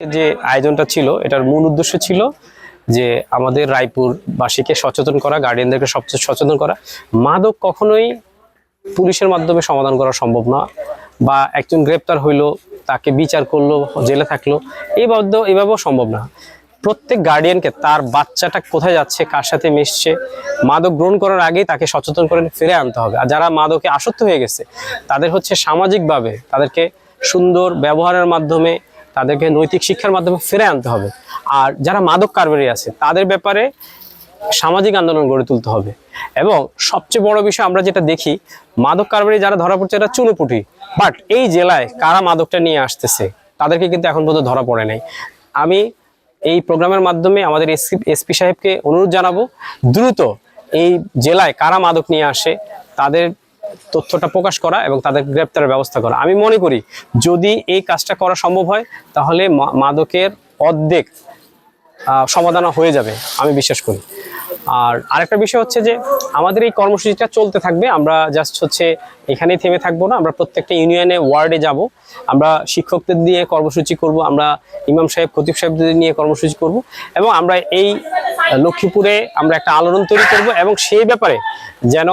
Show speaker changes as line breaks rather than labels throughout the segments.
যে আয়োজনটা ছিল এটার মূল উদ্দেশ্য ছিল যে আমাদের রায়পুরবাসীকে সচেতন করা, গার্ডিয়ানদেরকে সবচেয়ে সচেতন করা। মাদক কখনোই পুলিশের মাধ্যমে সমাধান করা সম্ভব না, বা একজন গ্রেপ্তার হইলো তাকে বিচার করলো জেলে থাকলো এইভাবেও সম্ভব না। প্রত্যেক গার্ডিয়ানকে তার বাচ্চাটা কোথায় যাচ্ছে, কার সাথে মিশছে, মাদক গ্রহণ করার আগেই তাকে সচেতন করে ফিরে আনতে হবে। আর যারা মাদকে আসক্ত হয়ে গেছে তাদের সামাজিকভাবে তাদেরকে সুন্দর ব্যবহারের মাধ্যমে, তাদেরকে নৈতিক শিক্ষার মাধ্যমে ফিরে আনতে হবে। আর যারা মাদক কারবারি আছে তাদের ব্যাপারে সামাজিক আন্দোলন গড়ে তুলতে হবে। এবং সবচেয়ে বড় বিষয় আমরা যেটা দেখি, মাদক কারবারি যারা ধরা পড়ছে এটা চুনোপুটি, বাট এই জেলায় কারা মাদকটা নিয়ে আসতেছে তাদেরকে কিন্তু এখন পর্যন্ত ধরা পড়ে নাই। আমি এই প্রোগ্রামের মাধ্যমে আমাদের এসপি সাহেবকে অনুরোধ জানাবো, দ্রুত এই জেলায় কারা মাদক নিয়ে আসে তাদের তথ্যটা প্রকাশ করা এবং তাদের গ্রেপ্তারের ব্যবস্থা করা। আমি মনে করি যদি এই কাজটা করা সম্ভব হয় তাহলে মাদকের অর্ধেক সমাধান হয়ে যাবে, আমি বিশ্বাস করি। আর আরেকটা বিষয় হচ্ছে যে আমাদের এই কর্মসূচিটা চলতে থাকবে। আমরা জাস্ট এখানেই থেমে থাকবো না, আমরা প্রত্যেকটা ইউনিয়নে ওয়ার্ডে যাব, আমরা শিক্ষকদের নিয়ে কর্মসূচি করব, আমরা ইমাম সাহেব খতিব সাহেবদের নিয়ে কর্মসূচি করব, এবং আমরা এই লক্ষ্মীপুরে আমরা একটা আলোড়ন তৈরি করব এবং সেই ব্যাপারে যেন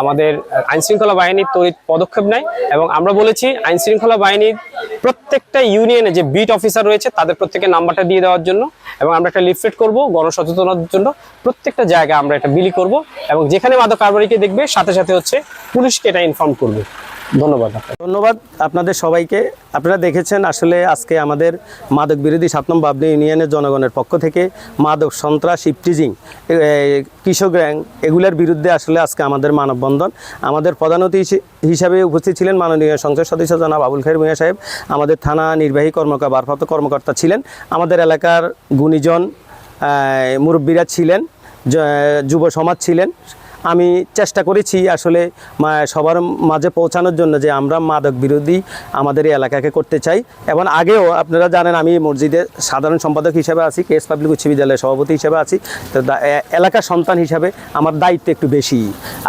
আমাদের আইনশৃঙ্খলা বাহিনী তড়িৎ পদক্ষেপ নেয়। এবং আমরা বলেছি আইনশৃঙ্খলা বাহিনীর প্রত্যেকটা ইউনিয়নে যে বিট অফিসার রয়েছে তাদের প্রত্যেকের নাম্বারটা দিয়ে দেওয়ার জন্য, এবং আমরা একটা লিফলেট করব গণসচেতনতার জন্য। প্রত্যেকটা জায়গায় আমরা এটা বিলি করব এবং যেখানে মাদক কারবারিকে দেখবে সাথে সাথে পুলিশকে এটা ইনফর্ম করবে। ধন্যবাদ
আপনাদের সবাইকে। আপনারা দেখেছেন আসলে আজকে আমাদের মাদক বিরোধী 7 নং বাবলি ইউনিয়নের জনগণের পক্ষ থেকে মাদক সন্ত্রাস, ইফটিজিং, কৃষক গ্যাং এগুলোর বিরুদ্ধে আসলে আজকে আমাদের মানববন্ধন। আমাদের প্রধান অতিথি হিসাবে উপস্থিত ছিলেন মাননীয় সংসদ সদস্য জনাব আবুল খায়ের ভূঁইয়া সাহেব, আমাদের থানা নির্বাহী ভারপ্রাপ্ত কর্মকর্তা ছিলেন, আমাদের এলাকার গুণীজন মুরব্বীরা ছিলেন, যুব সমাজ ছিলেন। আমি চেষ্টা করেছি আসলে সবার মাঝে পৌঁছানোর জন্য যে আমরা মাদক বিরোধী আমাদের এই এলাকাকে করতে চাই। এবং আগেও আপনারা জানেন আমি মসজিদের সাধারণ সম্পাদক হিসেবে আছি, কেএস পাবলিক উচ্চ বিদ্যালয়ের সভাপতি হিসেবে আছি। তো এলাকার সন্তান হিসাবে আমার দায়িত্ব একটু বেশি।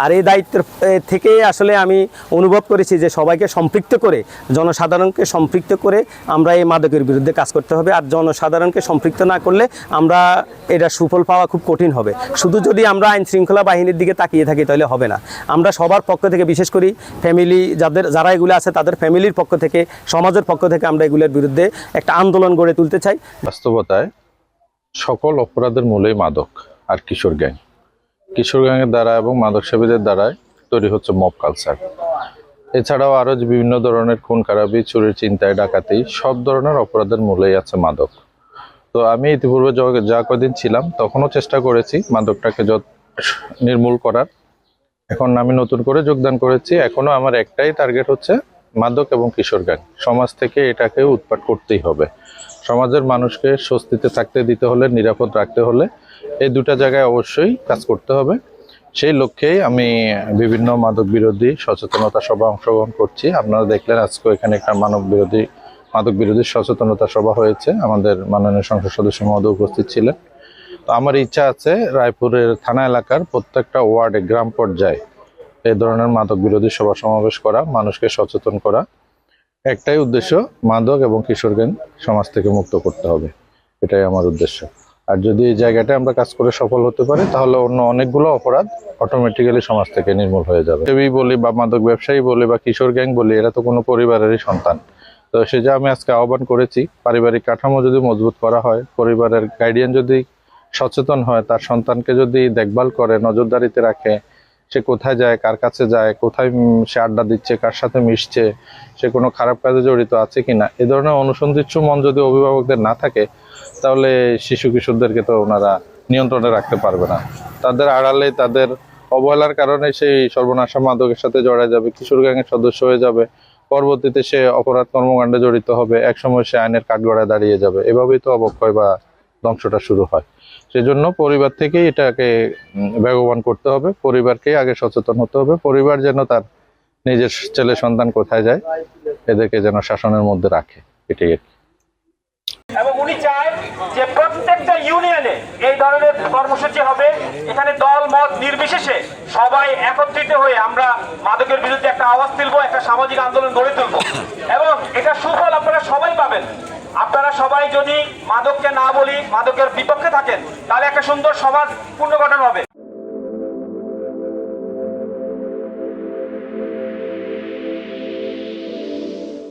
আর এই দায়িত্বের থেকে আসলে আমি অনুভব করেছি যে সবাইকে সম্পৃক্ত করে, জনসাধারণকে সম্পৃক্ত করে আমরা এই মাদকের বিরুদ্ধে কাজ করতে হবে। আর জনসাধারণকে সম্পৃক্ত না করলে আমরা এটা সুফল পাওয়া খুব কঠিন হবে। শুধু যদি আমরা আইন শৃঙ্খলা বাহিনীর দিকে তাকিয়ে থাকি তাহলে হবে না। আমরা সবার পক্ষ থেকে, বিশেষ করে ফ্যামিলি যারা এগুলো আছে তাদের ফ্যামিলির পক্ষ থেকে, সমাজের পক্ষ থেকে আমরা এগুলোর বিরুদ্ধে একটা আন্দোলন গড়ে তুলতে চাই।
বাস্তবতায় সকল অপরাধের মূলেই মাদক আর কিশোর গ্যাংয়ের দ্বারা এবং মাদক সেবীদের দ্বারাই তৈরি হচ্ছে মব কালচার। এছাড়াও আরও বিভিন্ন ধরনের খুন খারাপি, চুরি, ছিনতাই, ডাকাতি, সব ধরনের অপরাধের মূলেই আছে মাদক। তো আমি ইতিপূর্বে যা কদিন ছিলাম তখনও চেষ্টা করেছি মাদকটাকে নির্মূল করার। এখন আমি নতুন করে যোগদান করেছি। এখনো আমার একটাই টার্গেট হচ্ছে মাদক এবং কিশোর গ্যাং। সমাজ থেকে এটাকে উৎপাট করতেই হবে। সমাজের মানুষকে স্বস্তিতে থাকতে দিতে হলে, নিরাপদ রাখতে হলে এই দুটা জায়গায় অবশ্যই কাজ করতে হবে। সেই লক্ষ্যেই আমি বিভিন্ন মাদক বিরোধী সচেতনতা সভা অংশগ্রহণ করছি। আপনারা দেখলেন আজকে এখানে একটা মাদক বিরোধী সচেতনতা সভা হয়েছে। আমাদের মাননীয় সংসদ সদস্য মহোদয় উপস্থিত ছিলেন। তো আমার ইচ্ছা আছে রায়পুরের থানা এলাকার প্রত্যেকটা ওয়ার্ডে, গ্রাম পর্যায়ে এই ধরনের মাদক বিরোধী সভা সমাবেশ করা, মানুষকে সচেতন করা। একটাই উদ্দেশ্য, মাদক এবং কিশোর গ্যাং সমাজ থেকে মুক্ত করতে হবে, এটাই আমার উদ্দেশ্য। আর যদি এই জায়গাটা আমরা কাজ করে সফল হতে পারি তাহলে অন্য অনেকগুলো অপরাধ অটোমেটিক্যালি সমাজ থেকে নির্মূল হয়ে যাবে। বলি বা মাদক ব্যবসায়ী বলি বা কিশোর গ্যাং বলি, এরা তো কোনো পরিবারেরই সন্তান। তো সেটা আমি আজকে আহ্বান করেছি, পারিবারিক কাঠামো যদি মজবুত করা হয়, পরিবারের গার্ডিয়ান যদি সচেতন হয়, তার সন্তানকে যদি দেখভাল করে, নজরদারিতে রাখে, সে কোথায় যায়, কার কাছে যায়, কোথায় সে আড্ডা দিচ্ছে, কার সাথে মিশছে, সে কোনো খারাপ কাজে জড়িত আছে কিনা, এ ধরনের অনুসন্ধিৎসু মন যদি অভিভাবকদের না থাকে তাহলে শিশু কিশোরদেরকে তো ওনারা নিয়ন্ত্রণে রাখতে পারবে না। তাদের আড়ালে, তাদের অবহেলার কারণে সেই সর্বনাশা মাদকের সাথে জড়ায় যাবে, কিশোর গ্যাংয়ের সদস্য হয়ে যাবে, পরবর্তীতে সে অপরাধ কর্মকাণ্ডে জড়িত হবে, একসময় সে আইনের কাঠগড়ায় দাঁড়িয়ে যাবে। এভাবেই তো অবক্ষয় বা ধ্বংসটা শুরু হয়। সেজন্য পরিবার থেকেই এটাকে বেগবান করতে হবে, পরিবারকেই আগে সচেতন হতে হবে। পরিবার যেন তার নিজের ছেলে সন্তান কোথায় যায় এদেরকে যেন শাসনের মধ্যে রাখে, এটাই।
এবং উনি চায় যে প্রত্যেকটা ইউনিয়নে এই ধরনের কর্মসূচি হবে। এখানে দল মত নির্বিশেষে সবাই একত্রিত হয়ে আমরা মাদকের বিরুদ্ধে একটা আওয়াজ তুলবো, একটা সামাজিক আন্দোলন গড়ে তুলবো এবং এটা সুফল আপনারা সবাই পাবেন। আপনারা সবাই যদি মাদককে না বলি, মাদকের বিপক্ষে থাকেন, তাহলে একটা সুন্দর সমাজ পুনর্গঠন হবে।